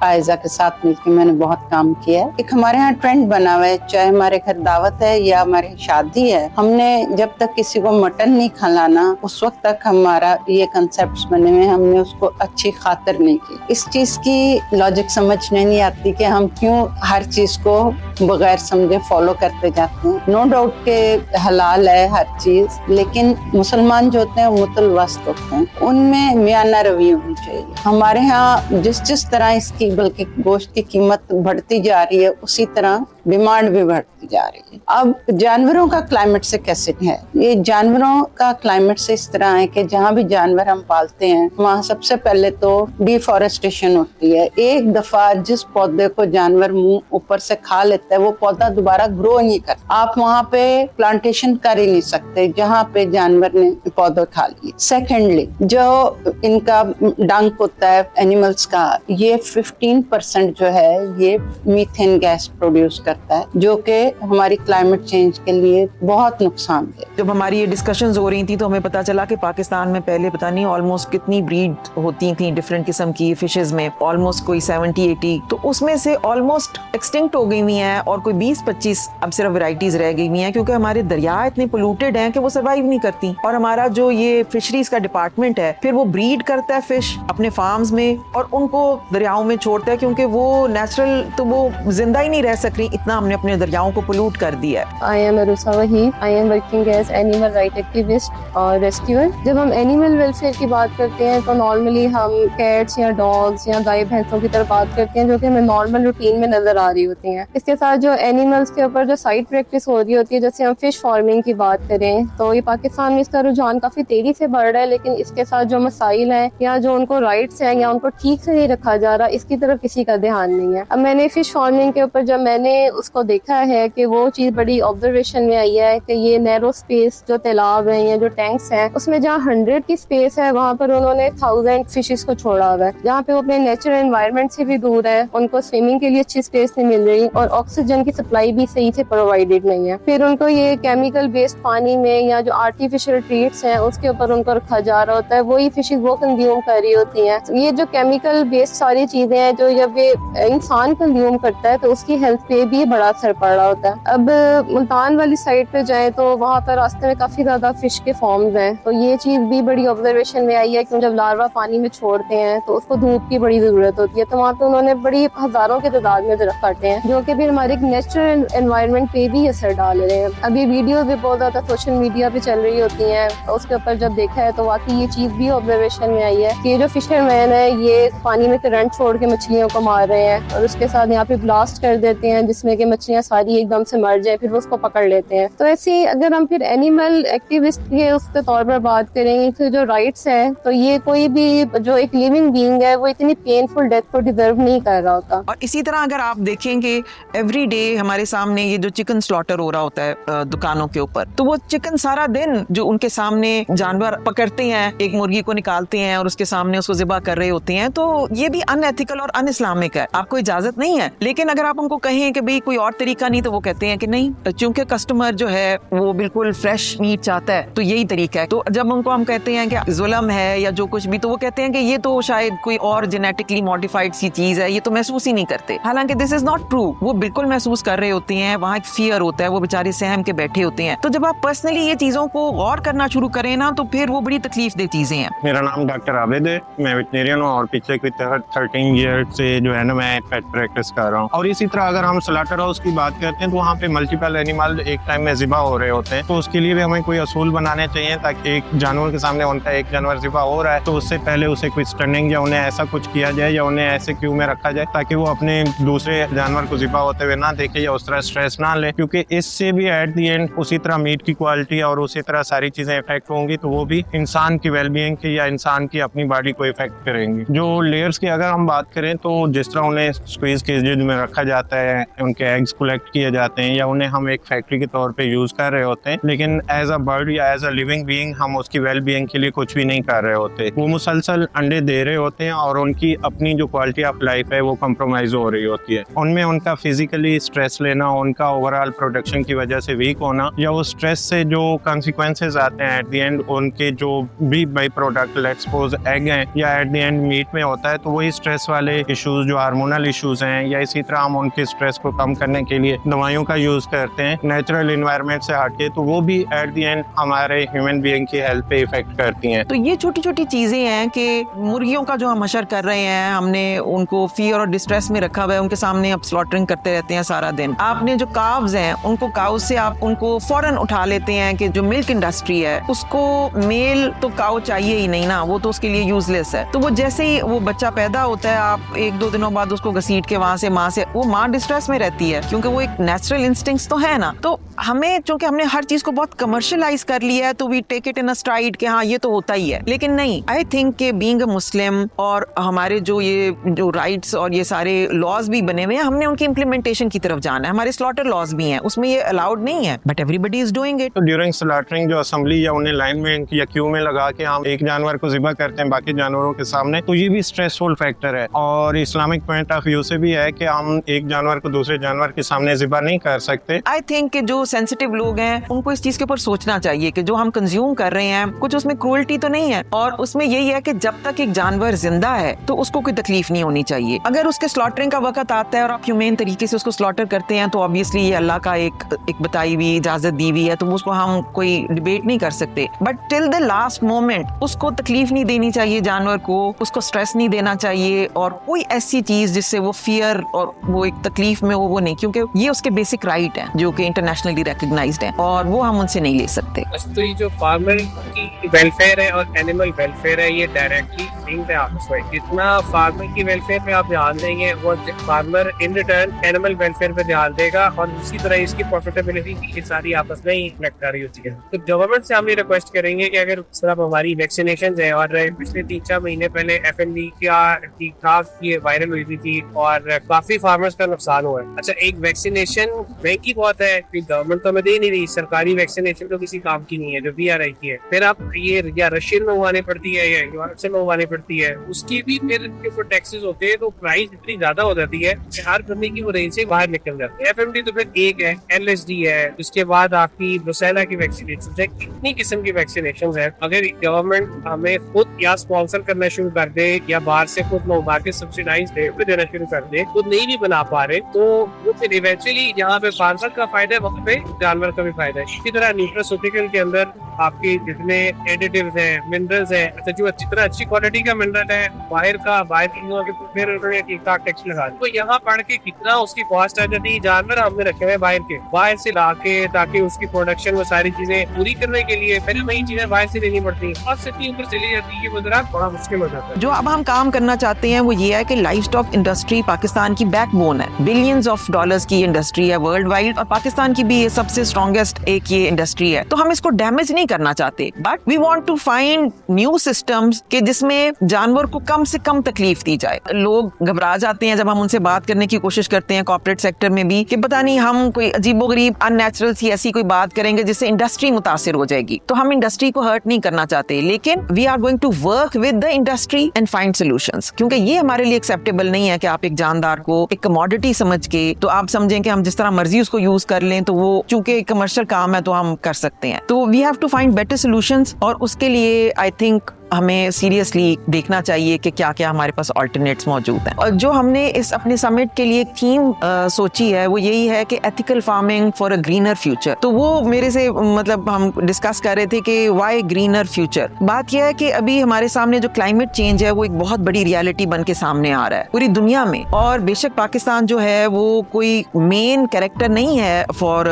आयजा के साथ मिलकर मैंने बहुत काम किया है। एक हमारे यहाँ ट्रेंड बना हुआ है, चाहे हमारे घर दावत है या हमारी शादी है, हमने जब तक किसी को मटन नहीं खिलाना उस वक्त तक हमारा ये कंसेप्ट्स बने हुए, हमने उसको अच्छी खातिर नहीं की। इस चीज की लॉजिक समझ नहीं आती कि हम क्यों हर चीज को बगैर समझे फॉलो करते जाते हैं। नो डाउट के हलाल है हर चीज, लेकिन मुसलमान जो होते हैं वो मुतलवस्त होते हैं, उनमें मियाना रवि होनी चाहिए। हमारे यहाँ जिस तरह इसकी बल्कि गोश्त की कीमत बढ़ती जा रही है उसी तरह डिमांड भी बढ़ती जा रही है। अब जानवरों का क्लाइमेट से कैसे है, ये जानवरों का क्लाइमेट से इस तरह है कि जहाँ भी जानवर हम पालते हैं वहाँ सबसे पहले तो डिफॉरेस्टेशन होती है। एक दफा जिस पौधे को जानवर मुंह ऊपर से खा लेता है वो पौधा दोबारा ग्रो नहीं करता। आप वहाँ पे प्लांटेशन कर ही नहीं सकते जहाँ पे जानवर ने पौधे खा लिए। सेकेंडली, जो इनका डंक होता है एनिमल्स का, ये 15% जो है ये मीथेन गैस प्रोड्यूस करता है, जो कि हमारी क्लाइमेट चेंज के लिए बहुत नुकसानदेह। जब हमारी ये डिस्कशंस हो रही थी तो हमें पता चला कि पाकिस्तान में पहले पता नहीं ऑलमोस्ट कितनी ब्रीड होती थी डिफरेंट किस्म की फिशेस में, ऑलमोस्ट कोई 70-80, तो उसमें से ऑलमोस्ट एक्सटिंक्ट हो गई हुई हैं और कोई 20-25 अब सिर्फ वैरायटीज रह गई हुई हैं, क्योंकि हमारे दरिया इतने पोल्यूटेड हैं कि वो सर्वाइव नहीं करती। और हमारा जो ये फिशरीज का डिपार्टमेंट है फिर वो ब्रीड करता है फिश अपने फार्म्स में और उनको दरियाओं में छोड़ता है, क्योंकि वो नेचुरल तो वो जिंदा ही नहीं रह सक रही, इतना हमने अपने दरियाओं को पोल्यूट कर दिया है। I am Arusa Waheed, I am working as animal right activist और रेस्क्यूअर। जब हम एनिमल वेलफेयर की बात करते हैं तो नॉर्मली हम कैट्स या डॉग्स या गाय भैंसों की तरफ बात करते हैं जो कि हमें नॉर्मल रूटीन में नजर आ रही होती हैं। इसके साथ जो एनिमल्स के ऊपर जो साइड प्रैक्टिस हो रही होती है, जैसे हम फिश फार्मिंग की बात करें तो ये पाकिस्तान में इसका रुझान काफी तेजी से बढ़ रहा है, लेकिन इसके साथ जो मसाइल हैं या जो उनको राइट्स हैं या उनको ठीक से नहीं रखा जा रहा, इसकी तरफ किसी का ध्यान नहीं है। अब मैंने फिश फार्मिंग के ऊपर जब मैंने उसको देखा है कि वो चीज बड़ी ऑब्जर्वेशन में आई है कि ये नैरो स्पेस जो तालाब है या जो टैंक्स हैं उसमें जहाँ 100 की स्पेस है वहाँ पर उन्होंने 1000 फिशेस को छोड़ा हुआ है, जहाँ पे वो अपने नेचुरल एनवायरनमेंट से भी दूर है, उनको स्विमिंग के लिए अच्छी स्पेस नहीं मिल रही और ऑक्सीजन की सप्लाई भी सही से प्रोवाइडेड नहीं है। फिर उनको ये केमिकल बेस्ड पानी में या जो आर्टिफिशियल ट्रीट्स हैं उसके ऊपर उनको रखा जा रहा होता है, वही फिशेस वो कंज्यूम कर रही होती हैं। ये जो केमिकल बेस्ड सारी चीजें हैं जो जब ये इंसान कंज्यूम करता है तो उसकी हेल्थ पे भी बड़ा असर पड़ रहा होता है। अब मुल्तान वाली साइड पे जाए तो वहाँ पर रास्ते में काफी ज्यादा फिश के फॉर्म्स हैं, तो ये चीज भी बड़ी ऑब्जर्वेशन में आई है कि जब लार्वा पानी में छोड़ते हैं तो उसको धूप की बड़ी जरूरत होती है, तो वहाँ पे उन्होंने बड़ी हजारों की तादाद में दरख्त काटे हैं जो कि फिर हमारे नेचुरल एनवायरनमेंट पे भी असर डाल रहे हैं। अभी वीडियो भी बहुत ज्यादा सोशल मीडिया पे चल रही होती हैं, तो उसके ऊपर जब देखा है तो वाकई ये चीज भी ऑब्जर्वेशन में आई है कि ये जो फिशरमैन है ये पानी में करंट छोड़ के मछलियों को मार रहे हैं और उसके साथ यहाँ पे ब्लास्ट कर देते हैं जिसमें कि मछलियाँ सारी एकदम से मर जाए, फिर उसको पकड़ लेते हैं। तो ऐसे अगर हम फिर एनिमल एक्टिविस्ट के उसके तौर पर बात करेंगे तो जो राइट्स है, तो ये कोई भी जो एक लिविंग बीइंग है वो इतनी पेनफुल डेथ को डिजर्व नहीं कर रहा होता। और इसी तरह अगर आप देखेंगे एवरी डे हमारे सामने ये जो चिकन स्लॉटर हो रहा होता है दुकानों के ऊपर, तो वो चिकन सारा दिन जो उनके सामने जानवर पकड़ते हैं, एक मुर्गी को निकालते हैं और उसके सामने उसको ज़िबा कर रहे होते हैं, तो ये भी अनएथिकल और अनइस्लामिक है, आपको इजाजत नहीं है। लेकिन अगर आप उनको कहें कि भाई कोई और तरीका नहीं, तो वो कहते हैं कि नहीं, चूंकि कस्टमर जो है वो बिल्कुल फ्रेश मीट चाहता है तो यही तरीका है। तो जब उनको हम कहते हैं कि जुल्म है या जो कुछ भी, तो वो कहते हैं कि ये तो शायद कोई और जेनेटिकली मॉडिफाइड सी चीज है, ये तो महसूस ही नहीं करते। हालांकि दिस इज नॉट ट्रू, वो बिल्कुल महसूस कर रहे होते हैं, वहाँ एक फियर होता है, वो बेचारे सहम के बैठे होते हैं। तो जब आप पर्सनली ये चीजों को गौर करना शुरू करें ना, तो फिर वो बड़ी तकलीफ दे चीजें हैं। मेरा नाम डॉक्टर आबिद है, मैं वेटनेरियन हूँ और पिछले 13 ईयर से जो है ना मैं पेट प्रैक्टिस कर रहा हूँ। और इसी तरह अगर हम स्लॉटर स्लॉटर हाउस की बात करते हैं तो वहाँ पे मल्टीपल एनिमल एक टाइम में ज़िबा हो रहे होते हैं, तो उसके लिए भी हमें कोई असूल बनाने चाहिए ताकि एक जानवर के सामने उनका एक जानवर ज़िबा हो रहा है तो उससे पहले उसे कोई स्टनिंग या उन्हें ऐसा कुछ किया जाए या उन्हें ऐसे क्यू में रखा जाए ताकि वो अपने दूसरे जानवर को ज़िबा होते हुए ना देखे या उस तरह स्ट्रेस ना ले, क्योंकि इससे भी एट दी एंड उसी तरह मीट की क्वालिटी और उसी तरह सारी चीज़ें इफेक्ट होंगी, तो वो भी इंसान की वेलबींग की या इंसान की अपनी बॉडी को इफेक्ट करेंगी। जो लेयर्स की अगर हम बात करें तो जिस तरह उन्हें स्क्वीज केजेज में रखा जाता है, उनके एग्स कलेक्ट किए जाते हैं या उन्हें हम एक फैक्ट्री के तौर पे यूज कर रहे होते हैं, लेकिन एज अ बर्ड या एज अ लिविंग बीइंग हम उसकी वेल बीइंग के लिए कुछ भी नहीं कर रहे होते। वो मुसलसल अंडे दे रहे होते हैं और उनकी अपनी जो क्वालिटी ऑफ लाइफ है वो कम्प्रोमाइज हो रही होती है। उनमें उनका फिजिकली स्ट्रेस लेना, उनका ओवरऑल प्रोडक्शन की वजह से वीक होना या वो स्ट्रेस से जो कॉन्सिक्वेंसेज आते हैं एट द एंड, उनके जो भी by product let's suppose egg हैं या एट द एंड मीट में होता है, तो वही स्ट्रेस वाले इश्यूज जो हार्मोनल इश्यूज हैं या इसी तरह हम उनके स्ट्रेस को कम करने के लिए दवाइयों का यूज करते हैं नेचुरल इन्वायरमेंट से हटके, तो वो भी एट द एंड हमारे ह्यूमन बीइंग की हेल्थ पे इफेक्ट करती हैं। तो ये छोटी छोटी चीजें हैं कि मुर्गियों का जो हम हशर कर रहे हैं, हमने उनको फियर और डिस्ट्रेस में रखा हुआ है, उनके सामने आप स्लॉटरिंग करते रहते हैं सारा दिन। आपने जो काव्स हैं उनको काउ से आप उनको फौरन उठा लेते हैं कि जो मिल्क इंडस्ट्री है उसको मेल तो काउ चाहिए ही नहीं ना, वो तो उसके लिए यूजलेस है। तो वो जैसे ही वो बच्चा पैदा होता है आप 1-2 दिनों बाद उसको घसीट के वहां से माँ से, वो माँ डिस्ट्रेस में रहती है क्योंकि वो एक नेचुरल इंस्टिंक्ट्स तो है ना। तो हमें चूंकि हमने हर चीज को बहुत कमर्शियलाइज कर लिया है तो we take it in a stride कि हाँ ये तो होता ही है, लेकिन नहीं। आई थिंक कि बीइंग अ मुस्लिम और हमारे जो राइट्स और ये सारे लॉज भी बने हुए हैं, हमने उनकी इम्प्लीमेंटेशन की तरफ जाना है। हमारे स्लॉटर लॉज भी हैं, उसमें ये अलाउड नहीं है, but everybody is doing it. तो ड्यूरिंग स्लॉटरिंग जो असेंबली या उन्हें लाइन में या क्यू में लगा के हम एक जानवर को ज़िबा करते हैं बाकी जानवरों के सामने, तो ये भी स्ट्रेसफुल फैक्टर है और इस्लामिक पॉइंट ऑफ व्यू से भी है कि हम एक जानवर को दूसरे जानवर के सामने ज़िबा नहीं कर सकते। आई थिंक कि जो सेंसिटिव लोग हैं उनको इस चीज के ऊपर सोचना चाहिए कि जो हम कंज्यूम कर रहे हैं कुछ उसमें क्रूअल्टी तो नहीं है, और उसमें यही है कि जब तक एक जानवर जिंदा है तो उसको कोई तकलीफ नहीं होनी चाहिए। अगर उसके स्लॉटरिंग का वक्त आता है और आप ह्यूमेन तरीके से उसको स्लॉटर करते हैं तो ऑब्वियसली ये अल्लाह का एक बताई हुई इजाजत दी हुई है, तो उसको हम कोई डिबेट नहीं कर सकते। But till the last moment उसको तकलीफ नहीं देनी चाहिए, जानवर को उसको स्ट्रेस नहीं देना चाहिए और कोई ऐसी चीज जिससे वो फियर और वो एक तकलीफ में वो नहीं, क्योंकि ये उसके बेसिक राइट है जो कि इंटरनेशनली रिकॉग्नाइज्ड है और वो हम उनसे नहीं ले सकते। तो ये जो फार्मर की वेलफेयर है और एनिमल वेलफेयर है ये डायरेक्टली लिंक्ड है आपस में। जितना फार्मर की वेलफेयर पे आप ध्यान देंगे वो farmer in return animal welfare पे ध्यान देगा और उसी तरह इसकी प्रॉफिटेबिलिटी की सारी आपस में ही कनेक्ट कर रही होती है। तो गवर्नमेंट से हम ये रिक्वेस्ट करेंगे कि अगर सिर्फ हमारी वैक्सीनेशन है और पिछले 3-4 महीने पहले FND का ठीक ठाक ये वायरल हुई थी और काफी फार्मर्स का नुकसान हुआ है। अच्छा, एक वैक्सीनेशन महंगी बहुत है, गवर्नमेंट तो हमें दे नहीं रही, सरकारी वैक्सीनेशन तो किसी काम की नहीं है जो BRI की है। फिर आप ये या रशियन मंगवानी पड़ती है या यूरोप से मंगवानी पड़ती है, उसकी भी फिर टैक्सेस होते हैं तो प्राइस इतनी ज्यादा हो जाती है कि हर बंदे की वो रेंज से बाहर निकल जाती है। FMD तो फिर एक है, LSD है, उसके बाद आपकी ब्रुसेला की वैक्सीनेशन है, कितनी किस्म की वैक्सीनेशन है। अगर गवर्नमेंट हमें खुद या स्पॉन्सर करना शुरू कर दे या बाहर से खुद मंगवा के सब्सिडाइज देना शुरू कर दे, खुद नहीं भी बना पा रहे तो वो फिर इवेंचुअली जहाँ पे फार्मर का फायदा है वहाँ पे जानवर का भी फायदा है। इसी तरह न्यूट्रास्यूटिकल के अंदर आपके जितने एडिटिव्स हैं, मिनरल्स हैं, अच्छा जो अच्छी क्वालिटी का मिनरल है बाहर फिर उन्होंने ठीक-ठाक टैक्स लगा दिया। तो यहाँ पढ़ के कितना उसकी कॉस्ट आ जाती है। जानवर हमने रखे हुए बाहर से ला के ताकि उसकी प्रोडक्शन वो सारी चीजें पूरी करने के लिए पहले वही चीजें बाहर से लेनी पड़ती है और सिटी ऊपर चली जाती है, वो जरा बड़ा मुश्किल हो जाता है। जो अब हम काम करना चाहते हैं वो ये है कि लाइव स्टॉक इंडस्ट्री पाकिस्तान की बैकबोन है, बिलियंस ऑफ डॉलर्स की इंडस्ट्री है वर्ल्ड वाइड और पाकिस्तान की भी ये सबसे स्ट्रॉन्गेस्ट एक ये इंडस्ट्री है। तो हम इसको डैमेज नहीं करना चाहते, but we want to find new systems के जिसमें जानवर को कम से कम तकलीफ दी जाए। लोग घबरा जाते हैं जब हम उनसे बात करने की कोशिश करते हैं कॉर्पोरेट सेक्टर में भी कि पता नहीं हम कोई अजीबोगरीब अननेचुरल सी ऐसी कोई बात करेंगे जिससे इंडस्ट्री मुतासिर हो जाएगी। तो हम इंडस्ट्री को हर्ट नहीं करना चाहते, लेकिन we are going to work with the industry and find solutions, क्योंकि ये हमारे लिए एक्सेप्टेबल नहीं है कि आप एक जानदार को एक कमोडिटी समझ के तो आप समझें कि हम जिस तरह मर्जी उसको यूज कर लें, तो वो चूंकि कमर्शियल काम है तो हम कर सकते हैं। तो we have to find better solutions और उसके लिए आई थिंक हमें सीरियसली देखना चाहिए कि क्या क्या हमारे पास ऑल्टरनेट्स मौजूद हैं। और जो हमने इस अपने समिट के लिए थीम सोची है वो यही है कि ethical farming for a greener future. तो वो मेरे से मतलब हम डिस्कस कर रहे थे कि व्हाई ग्रीनर फ्यूचर। बात यह है कि अभी हमारे सामने जो क्लाइमेट चेंज है वो एक बहुत बड़ी रियलिटी बन के सामने आ रहा है पूरी दुनिया में। और बेशक पाकिस्तान जो है वो कोई मेन कैरेक्टर नहीं है फॉर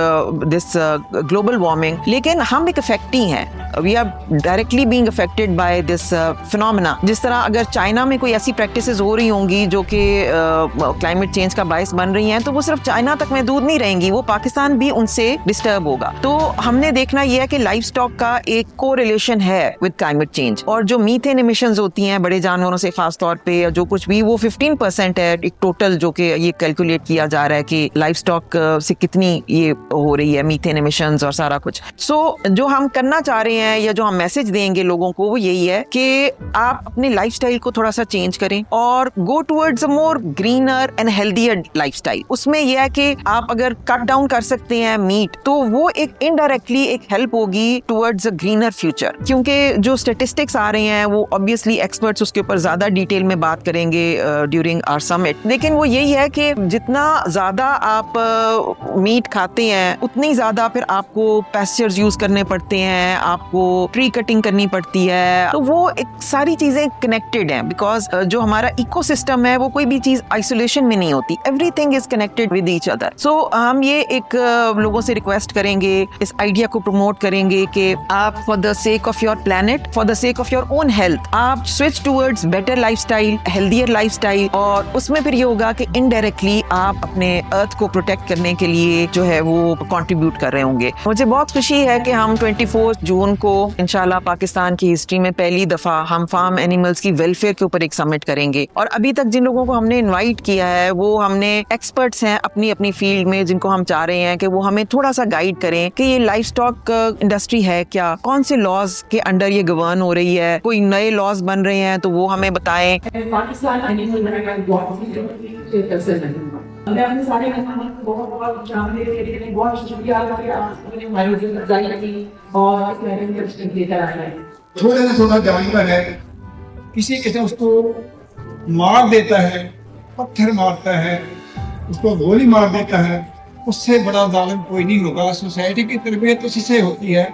दिस ग्लोबल वार्मिंग, लेकिन हम एक इफेक्टी हैं। We are directly being affected by this phenomena. जिस तरह अगर चाइना में कोई ऐसी प्रैक्टिसेस हो रही होंगी जो कि क्लाइमेट चेंज का बायस बन रही हैं, तो वो सिर्फ चाइना तक महदूद नहीं रहेंगी, वो पाकिस्तान भी उनसे डिस्टर्ब होगा। तो हमने देखना यह है कि लाइफ स्टॉक का एक को रिलेशन है विद क्लाइमेट चेंज। और जो मीथेन एमिशंस होती हैं बड़े जानवरों से खास तौर पे, जो कुछ भी, वो 15% है एक टोटल जो कि ये कैलकुलेट किया जा रहा है कि लाइफ स्टॉक से कितनी ये हो रही है मीथेन एमिशंस और सारा कुछ। सो जो हम करना चाह रहे हैं या जो हम मैसेज देंगे लोगों को वो यही है कि आप अपने लाइफस्टाइल को थोड़ा सा चेंज करें और go towards a more greener and healthier lifestyle. उसमें यह है कि आप अगर कट डाउन कर सकते हैं मीट, तो वो एक इनडायरेक्टली एक हेल्प होगी टुवर्ड्स अ ग्रीनर फ्यूचर। क्योंकि जो स्टेटिस्टिक्स आ रहे हैं वो ऑब्वियसली एक्सपर्ट्स उसके ऊपर ज्यादा डिटेल में बात करेंगे ड्यूरिंग आवर समिट, लेकिन वो यही है कि जितना ज्यादा आप मीट खाते हैं उतनी ज्यादा फिर आपको पेस्चर्स यूज करने पड़ते हैं, आपको ट्री कटिंग करनी पड़ती है। तो वो एक सारी चीजें कनेक्टेड हैं, बिकॉज जो हमारा इकोसिस्टम है वो कोई भी चीज आइसोलेशन में नहीं होती, everything is connected with each other. So हम ये एक लोगों से रिक्वेस्ट करेंगे, इस आइडिया को प्रमोट करेंगे कि आप for the sake of your planet, for the sake of your own health, आप switch towards better lifestyle, healthier lifestyle. और उसमें फिर ये होगा कि इनडायरेक्टली आप अपने अर्थ को प्रोटेक्ट करने के लिए जो है वो कंट्रीब्यूट कर रहे होंगे। मुझे बहुत खुशी है कि हम 24 जून को इंशाल्लाह पाकिस्तान की हिस्ट्री में पहली दफा हम फार्म एनिमल्स की वेलफेयर के ऊपर एक समिट करेंगे। और अभी तक जिन लोगों को हमने इनवाइट किया है वो हमने एक्सपर्ट्स हैं अपनी अपनी फील्ड में, जिनको हम चाह रहे हैं कि वो हमें थोड़ा सा गाइड करें कि ये लाइफ स्टॉक इंडस्ट्री है क्या, कौन से लॉज के अंडर ये गवर्न हो रही है, कोई नए लॉज बन रहे हैं तो वो हमें बताएं। मैं अपने सारे मेहमानों को बहुत बहुत शामिल करने बहुत शुक्रिया अदा किया, आपने हमारी अफजाई की और इस महफिल में तशरीफ लेकर आए हैं। थोड़ा सा जानवर है, किसी किस्म उसको मार देता है, पत्थर मारता है, उसको गोली मार देता है, उससे बड़ा जालिम कोई नहीं होगा। सोसाइटी की तरबियत उसी से होती है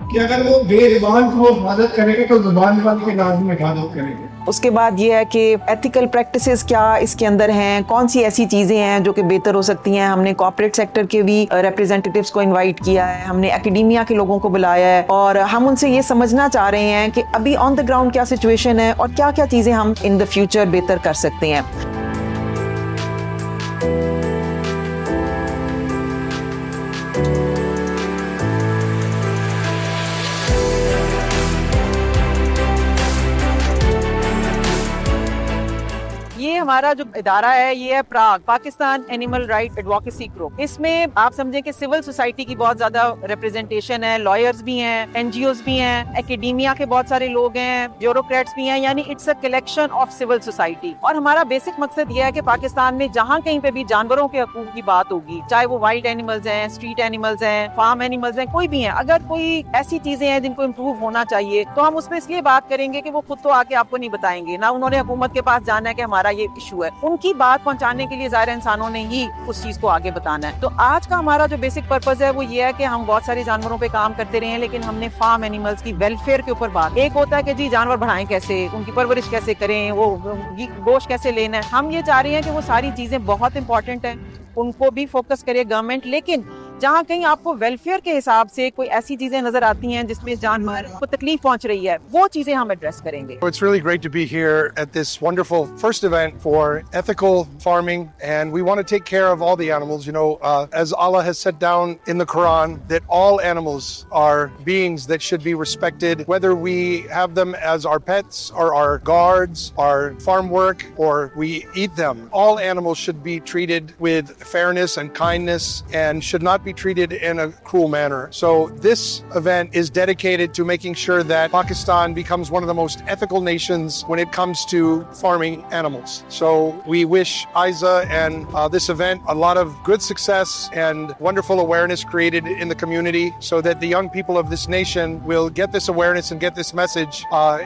कि अगर वो बेजुबान को मदद करेंगे तो जुबान वाले के लाज़िम में हिफाजत करेंगे। उसके बाद ये है कि एथिकल प्रैक्टिसेस क्या इसके अंदर हैं, कौन सी ऐसी चीज़ें हैं जो कि बेहतर हो सकती हैं। हमने कॉर्पोरेट सेक्टर के भी रिप्रेजेंटेटिव्स को इनवाइट किया है, हमने एकेडेमिया के लोगों को बुलाया है और हम उनसे ये समझना चाह रहे हैं कि अभी ऑन द ग्राउंड क्या सिचुएशन है और क्या क्या चीज़ें हम इन द फ्यूचर बेहतर कर सकते हैं। हमारा जो इदारा है ये है PARAG, Pakistan animal right advocacy group. इसमें आप समझें कि सिविल सोसाइटी की बहुत ज्यादा रिप्रेजेंटेशन है, लॉयर्स भी हैं, एनजीओज भी हैं, एकेडेमिया के बहुत सारे लोग हैं, ब्यूरोक्रेट्स भी हैं, यानी it's a collection of civil society. और हमारा बेसिक मकसद ये है कि पाकिस्तान में जहाँ कहीं पे भी जानवरों के हकूक की बात होगी, चाहे वो वाइल्ड एनिमल्स हैं, स्ट्रीट एनिमल्स हैं, फार्म एनिमल्स हैं, कोई भी हैं, अगर कोई ऐसी चीजें हैं जिनको इम्प्रूव होना चाहिए तो हम उसमें इसलिए बात करेंगे कि वो खुद तो आके आपको नहीं बताएंगे, ना उन्होंने हुकूमत के पास जाना है कि हमारा ये इशू है। उनकी बात पहुंचाने के लिए ज़ाहिर इंसानों ने ही उस चीज को आगे बताना है। तो आज का हमारा जो बेसिक पर्पस है वो ये है कि हम बहुत सारे जानवरों पे काम करते रहे हैं, लेकिन हमने फार्म एनिमल्स की वेलफेयर के ऊपर बात। एक होता है कि जी जानवर बढ़ाएं कैसे, उनकी परवरिश कैसे करें, वो गोश्त कैसे लेना है। हम ये चाह रहे हैं कि वो सारी चीजें बहुत इंपॉर्टेंट है, उनको भी फोकस करे गवर्नमेंट, लेकिन जहाँ कहीं आपको वेलफेयर के हिसाब से कोई ऐसी चीजें नजर आती हैं जिसमें जानवर को तकलीफ पहुंच रही है, वो चीजें हम एड्रेस करेंगे। It's really great to be here at this wonderful first event for ethical farming, and we want to take care of all the animals. You know, as Allah has set down in the Quran, that all animals are beings that should be respected, whether we have them as our pets or our guards, our farm work, or we eat them. All animals should be treated with fairness and kindness and should not be be treated in a cruel manner. So this event is dedicated to making sure that Pakistan becomes one of the most ethical nations when it comes to farming animals. So we wish Aiza and this event a lot of good success and wonderful awareness created in the community so that the young people of this nation will get this awareness and get this message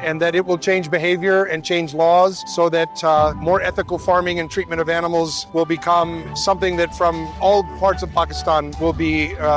and that it will change behavior and change laws so that more ethical farming and treatment of animals will become something that from all parts of Pakistan will be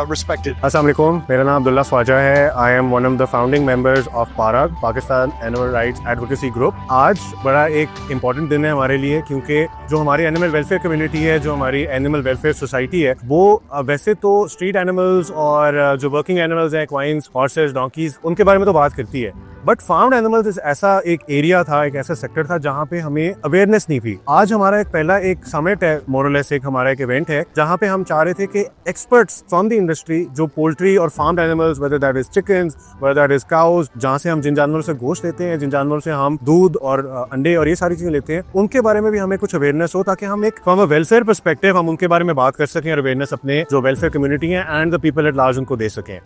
respected. अस्सलाम वालेकुम, मेरा नाम अब्दुल्ला ख्वाजा है। I am one of the founding members of PARAG, Pakistan animal rights advocacy group. आज बड़ा एक important दिन है हमारे लिए क्योंकि जो हमारी एनिमल वेलफेयर कम्युनिटी है, जो हमारी एनिमल वेलफेयर सोसाइटी है, वो वैसे तो स्ट्रीट एनिमल्स और जो वर्किंग एनिमल्स हैं, क्वाइंस, हॉर्सेस, डोंकीज, उनके बारे में तो बात करती है, बट फार्म्ड एनिमल्स ऐसा एक एरिया था, एक ऐसा सेक्टर था जहाँ पे हमें अवेयरनेस नहीं थी। आज हमारा एक पहला एक समिट है, मोरलेस एक हमारा एक इवेंट है जहाँ पे हम चाह रहे थे कि एक्सपर्ट्स फ्रॉम द इंडस्ट्री जो पोल्ट्री और farmed animals, whether that is chickens, whether that is cows, जहाँ से हम जिन जानवरों से गोश्त लेते हैं, जिन जानवरों से हम दूध और अंडे और ये सारी चीजें लेते हैं, उनके बारे में भी हमें कुछ अवेयरनेस हो ताकि हम एक फ्रॉम अ वेलफेयर पर्सपेक्टिव हम उनके बारे में बात कर सकें और अवेयरनेस अपने जो वेलफेयर कम्युनिटी है and the people at large उनको दे सकें।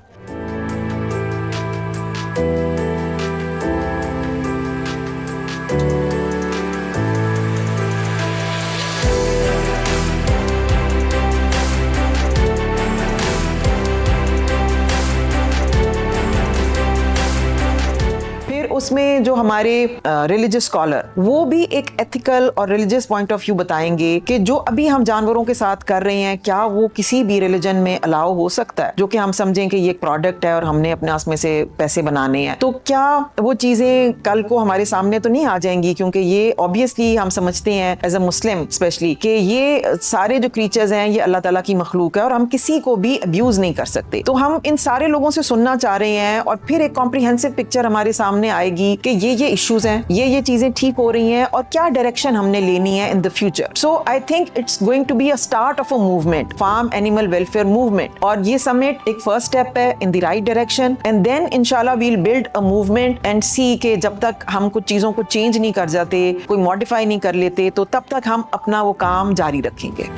उसमें जो हमारे रिलीजियस स्कॉलर वो भी एक एथिकल और रिलीजियस पॉइंट ऑफ व्यू बताएंगे कि जो अभी हम जानवरों के साथ कर रहे हैं क्या वो किसी भी रिलीजन में अलाउ हो सकता है, जो कि हम समझें कि ये एक प्रोडक्ट है और हमने अपने उसमें से पैसे बनाने हैं, तो क्या वो चीजें कल को हमारे सामने तो नहीं आ जाएंगी, क्योंकि ये ऑब्वियसली हम समझते हैं एज अ मुस्लिम स्पेशली कि ये सारे जो क्रीचर्स हैं ये अल्लाह ताला की मखलूक है और हम किसी को भी अब्यूज नहीं कर सकते। तो हम इन सारे लोगों से सुनना चाह रहे हैं और फिर एक कॉम्प्रिहेंसिव पिक्चर हमारे सामने आएगी कि ये इश्यूज हैं, ये चीजें ठीक हो रही हैं और क्या डायरेक्शन हमने लेनी है in the future. So I think it's going to be a start of a movement, farm animal welfare movement, और ये समिट एक फर्स्ट स्टेप है in the right direction and then इंशाल्लाह we will build a movement and see के जब तक हम कुछ चीजों को चेंज नहीं कर जाते, कोई मॉडिफाई नहीं कर लेते, तो तब तक हम अपना वो काम जारी रखेंगे।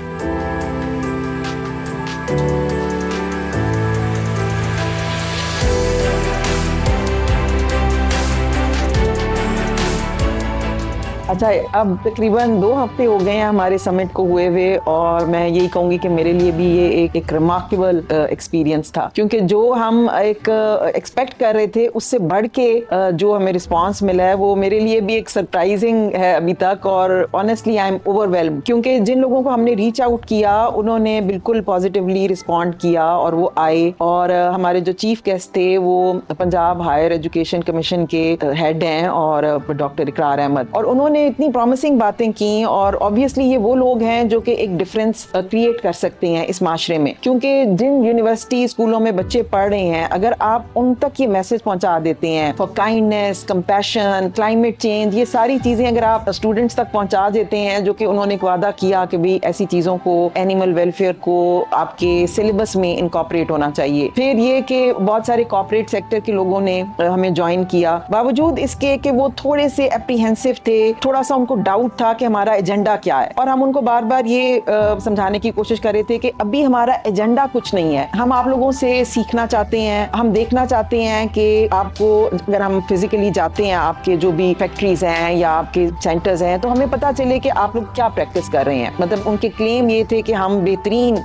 अच्छा, अब तकरीबन 2 हफ्ते हो गए हैं हमारे समिट को हुए हुए और मैं यही कहूँगी कि मेरे लिए भी ये एक रिमार्केबल एक्सपीरियंस था, क्योंकि जो हम एक एक्सपेक्ट कर रहे थे उससे बढ़ के जो हमें रिस्पांस मिला है वो मेरे लिए भी एक सरप्राइजिंग है अभी तक, और ऑनेस्टली आई एम ओवरवेल्म, क्योंकि जिन लोगों को हमने रीच आउट किया उन्होंने बिल्कुल पॉजिटिवली रिस्पॉन्ड किया और वो आए, और हमारे जो चीफ गेस्ट थे वो पंजाब हायर एजुकेशन कमीशन के हेड हैं और डॉक्टर इकरार अहमद, और उन्होंने इतनी प्रॉमिसिंग बातें की, और ऑब्वियसली ये वो लोग हैं जो कि एक डिफरेंस क्रिएट कर सकते हैं इस माशरे में, क्योंकि जिन यूनिवर्सिटी स्कूलों में बच्चे पढ़ रहे हैं अगर आप उन तक ये मैसेज पहुंचा देते हैं for kindness, compassion, climate change, ये सारी चीजें अगर आप स्टूडेंट्स तक पहुंचा देते हैं, जो कि उन्होंने एक वादा किया कि भी ऐसी चीजों को, एनिमल वेलफेयर को आपके सिलेबस में इनकॉर्पोरेट होना चाहिए, फिर ये कि बहुत सारे कॉर्पोरेट सेक्टर के लोगों ने हमें ज्वाइन किया, बावजूद इसके कि वो थोड़े से एप्रीहेंसिव थे, थोड़ा सा उनको डाउट था कि हमारा एजेंडा क्या है, और हम उनको बार बार ये समझाने की कोशिश कर रहे थे कि अभी हमारा एजेंडा कुछ नहीं है, हम आप लोगों से सीखना चाहते हैं, हम देखना चाहते हैं कि आपको अगर हम फिजिकली जाते हैं आपके जो भी फैक्ट्रीज हैं या आपके सेंटर्स हैं तो हमें पता चले कि आप लोग क्या प्रैक्टिस कर रहे हैं। मतलब उनके क्लेम ये थे कि हम बेहतरीन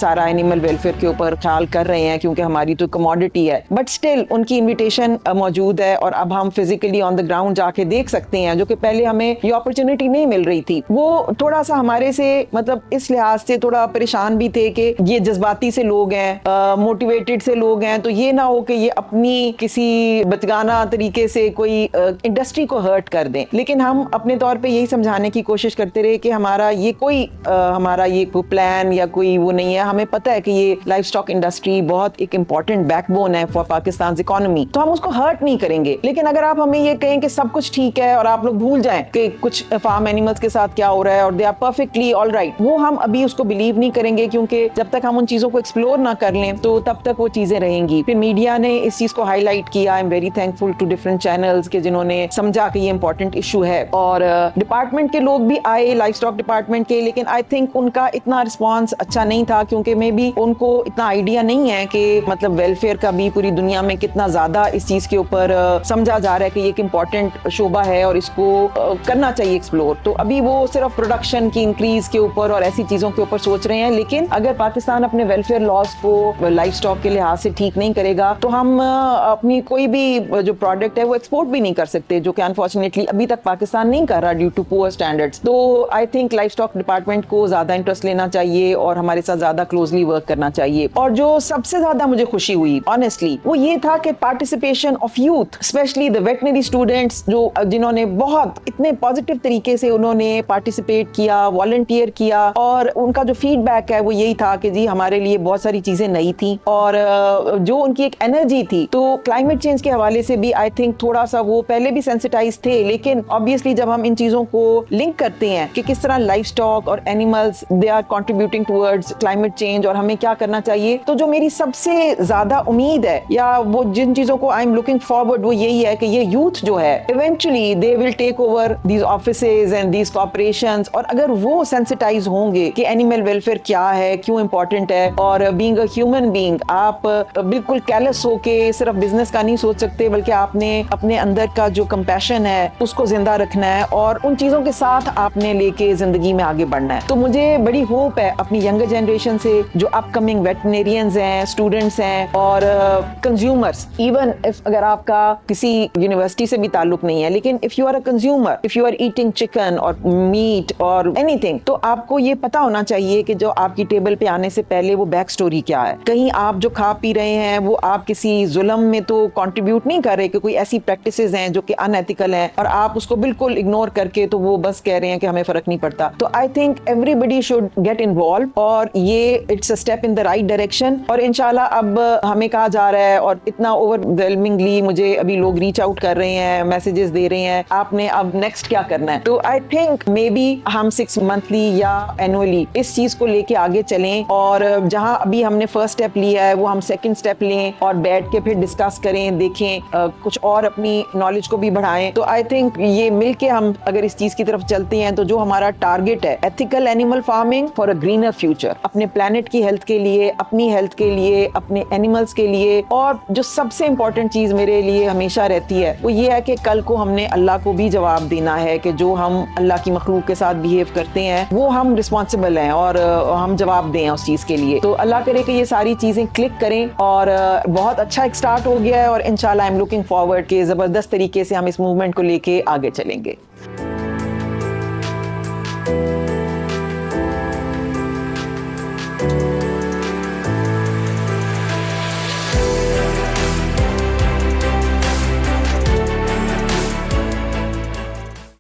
सारा एनिमल वेलफेयर के ऊपर ख्याल कर रहे हैं क्योंकि हमारी तो कमोडिटी है, बट स्टिल उनकी इन्विटेशन मौजूद है और अब हम फिजिकली ऑन द ग्राउंड जाके देख सकते हैं, जो कि पहले हमें ये अपॉर्चुनिटी नहीं मिल रही थी। वो थोड़ा सा हमारे से मतलब इस लिहाज से थोड़ा परेशान भी थे कि ये जज्बाती से लोग हैं, मोटिवेटेड से लोग हैं, तो ये ना हो कि ये अपनी किसी बचगाना तरीके से कोई इंडस्ट्री को हर्ट कर दें। लेकिन हम अपने तौर पे यही समझाने की कोशिश करते रहे कि हमारा ये कोई हमारा ये कोई प्लान या कोई वो नहीं है, हमें पता है कि ये लाइफ स्टॉक इंडस्ट्री बहुत एक इम्पॉर्टेंट बैकबोन है फॉर पाकिस्तान इकोनॉमी, तो हम उसको हर्ट नहीं करेंगे। लेकिन अगर आप हमें ये कहें कि सब कुछ ठीक है और आप लोग भूल जाएं कि कुछ फार्म एनिमल्स के साथ क्या हो रहा है और they are perfectly all right, वो हम अभी उसको बिलीव नहीं करेंगे, क्योंकि जब तक हम उन चीजों को एक्सप्लोर ना कर लें तो तब तक वो चीजें रहेंगी। फिर मीडिया ने इस चीज को हाईलाइट किया, I am very thankful to different channels के जिन्होंने समझा कि ये इंपॉर्टेंट इशू है, और डिपार्टमेंट के लोग भी आए, लाइफ स्टॉक डिपार्टमेंट के, लेकिन आई थिंक उनका इतना रिस्पॉन्स अच्छा नहीं था, क्योंकि मे बी उनको इतना आइडिया नहीं है कि मतलब वेलफेयर का भी पूरी दुनिया में कितना ज्यादा इस चीज के ऊपर समझा जा रहा है कि ये एक इम्पॉर्टेंट शोबा है और इसको करना चाहिए एक्सप्लोर। तो अभी वो सिर्फ प्रोडक्शन की इंक्रीज के ऊपर और ऐसी चीजों के ऊपर सोच रहे हैं, लेकिन अगर पाकिस्तान अपने वेलफेयर लॉज को लाइफ स्टॉक के लिहाज से ठीक नहीं करेगा तो हम अपनी कोई भी जो प्रोडक्ट है वो एक्सपोर्ट भी नहीं कर सकते, जो कि अनफॉर्चुनेटली अभी तक पाकिस्तान नहीं कर रहा ड्यू टू पुअर स्टैंडर्ड्स। तो I think livestock department को ज्यादा इंटरेस्ट लेना चाहिए और हमारे साथ ज्यादा क्लोजली वर्क करना चाहिए। और जो सबसे ज्यादा मुझे खुशी हुई ऑनेस्टली वो ये था कि participation of youth, specially the veterinary students, जो जिन्होंने बहुत इतने पॉजिटिव तरीके से उन्होंने पार्टिसिपेट किया, वॉलंटियर किया, और उनका जो फीडबैक है वो यही था कि जी हमारे लिए बहुत सारी चीजें नई थी और जो उनकी एक एनर्जी थी। तो क्लाइमेट चेंज के हवाले से भी आई थिंक थोड़ा सा वो पहले भी सेंसिटाइज थे, लेकिन ऑब्वियसली जब हम इन चीजों को लिंक करते हैं कि किस तरह लाइफ स्टॉक और animals they are contributing towards climate change और हमें क्या करना चाहिए, तो जो मेरी सबसे ज्यादा उम्मीद है या वो जिन चीजों को आई एम लुकिंग फॉरवर्ड वो यही है कि ये यूथ जो है eventually they will take over these offices and these corporations, और अगर वो सेंसिटाइज होंगे कि एनिमल वेलफेयर क्या है, क्यों इंपॉर्टेंट है, और बीइंग अ ह्यूमन बीइंग आप बिल्कुल कैलस होके सिर्फ बिजनेस का नहीं सोच सकते, बल्कि आपने अपने अंदर का जो कंपैशन है उसको जिंदा रखना है और उन चीजों के साथ आपने लेके जिंदगी में आगे बढ़ना है। तो मुझे बड़ी होप है अपनी यंगर जनरेशन से, जो अपकमिंग वेटरनेरियंस हैं, स्टूडेंट्स हैं और कंज्यूमर्स, इवन इफ अगर आपका किसी यूनिवर्सिटी से भी ताल्लुक नहीं है, लेकिन if you are a consumer, if you are eating chicken और मीट और एनीथिंग, तो आपको ये पता होना चाहिए कि जो आपकी टेबल पे आने से पहले वो बैक स्टोरी क्या है। कहीं आप जो खा पी रहे हैं वो आप किसी जुल्म में तो कंट्रीब्यूट नहीं कर रहे कि कोई ऐसी प्रैक्टिसेस हैं जो कि अनएथिकल हैं और आप उसको बिल्कुल इग्नोर करके तो वो बस कह रहे हैं कि हमें फर्क नहीं पड़ता। तो I think everybody should get involve और ये it's a step in the right direction. और इंशाल्लाह अब हमें कहा जा रहा है और इतना ओवरवेलमिंगली मुझे अभी लोग रीच आउट कर रहे हैं, मैसेजेस दे रहे हैं, आपने अब नेक्स्ट क्या करना है। तो आई थिंक मे बी हम 6 मंथली या एनुअली इस चीज को लेके आगे चलें और जहां अभी हमने फर्स्ट स्टेप लिया है वो हम सेकंड स्टेप लें और बैठ के फिर डिस्कस करें, देखें, कुछ और अपनी नॉलेज को भी बढ़ाएं। तो आई थिंक ये मिलके हम अगर इस चीज की तरफ चलते हैं तो जो हमारा टारगेट है ethical animal farming for a greener future, अपने प्लेनेट की हेल्थ के लिए, अपनी हेल्थ के लिए, अपने एनिमल्स के लिए, और जो सबसे इंपॉर्टेंट चीज मेरे लिए हमेशा रहती है वो ये है कि कल को हमने अल्लाह को भी जवाब देना है कि जो हम अल्लाह की मखलूक के साथ बिहेव करते हैं वो हम रिस्पॉन्सिबल हैं और हम जवाब दें उस चीज के लिए। तो अल्लाह करे कि ये सारी चीजें क्लिक करें और बहुत अच्छा एक स्टार्ट हो गया है और इंशाल्लाह आई एम लुकिंग फॉरवर्ड के जबरदस्त तरीके से हम इस मूवमेंट को लेके आगे चलेंगे।